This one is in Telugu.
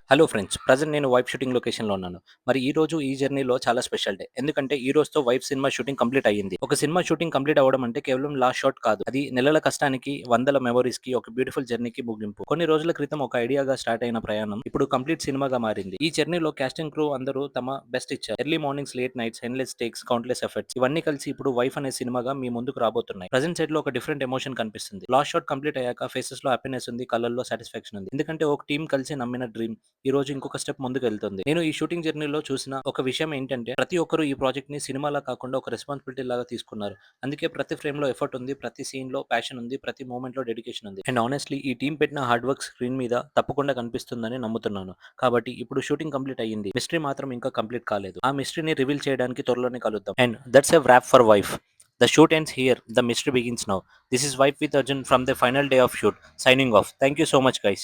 Hello friends. ప్రెజెంట్ నేను వైఫ్ షూటింగ్ లొకేషన్‌లో ఉన్నాను. మరి ఈ రోజు ఈ జర్నీలో చాలా స్పెషల్ డే. ఎందుకంటే ఈ రోజుతో వైఫ్ సినిమా షూటింగ్ కంప్లీట్ అయ్యింది. ఒక సినిమా షూటింగ్ కంప్లీట్ అవ్వడం అంటే కేవలం లాస్ట్ షాట్ కాదు. అది నెలల కష్టానికి, వందల మెమోరీస్‌కి, ఒక బ్యూటిఫుల్ జర్నీకి ముగింపు. కొన్ని రోజుల క్రితం ఒక ఐడియాగా స్టార్ట్ అయిన ప్రయాణం ఇప్పుడు కంప్లీట్ సినిమాగా మారింది. ఈ జర్నీలో కాస్ట్ అండ్ క్రూ అందరూ తమ బెస్ట్ ఇచ్చారు. Early mornings, late nights, endless takes, countless efforts ఇవన్నీ కలిసి ఇప్పుడు వైఫ్ అనే సినిమాగా మీ ముందుకు రాబోతున్నాయి. ప్రెజెంట్ సెట్‌లో ఒక డిఫరెంట్ ఎమోషన్ కనిపిస్తుంది. లాస్ట్ షాట్ కంప్లీట్ అయ్యాక ఫేసెస్‌లో హ్యాపీనెస్ ఉంది. కళ్ళల్లో సాటిస్ఫాక్షన్ ఉంది. ఎందుకంటే ఒక టీమ్ కలిసి నమ్మిన డ్రీమ్ ఈ రోజు ఇంకొక స్టెప్ ముందుకెళ్తుంది. నేను ఈ షూటింగ్ జర్నీలో చూసిన ఒక విషయం ఏంటంటే, ప్రతి ఒక్కరు ఈ ప్రాజెక్ట్‌ని సినిమాలా కాకుండా ఒక రెస్పాన్సిబిలిటీ లాగా తీసుకున్నారు. అందుకే ప్రతి ఫ్రేమ్‌లో ఎఫర్ట్ ఉంది. ప్రతి సీన్‌లో ప్యాషన్ ఉంది. ప్రతి మూవ్‌మెంట్‌లో డెడికేషన్ ఉంది. అండ్ హానెస్ట్‌లీ ఈ టీమ్ పెట్టిన హార్డ్ వర్క్ స్క్రీన్ మీద తప్పకుండా కనిపిస్తుందని నమ్ముతున్నాను. కాబట్టి ఇప్పుడు షూటింగ్ కంప్లీట్ అయ్యింది. మిస్టరీ మాత్రం ఇంకా కంప్లీట్ కాలేదు. ఆ మిస్టరీని రివీల్ చేయడానికి త్వరలోనే కలుద్దాం. And that's a wrap for wife. The shoot ends here. The mystery begins now. This is Wife with Arjun from the final day of shoot. Signing off. Thank you so much, guys.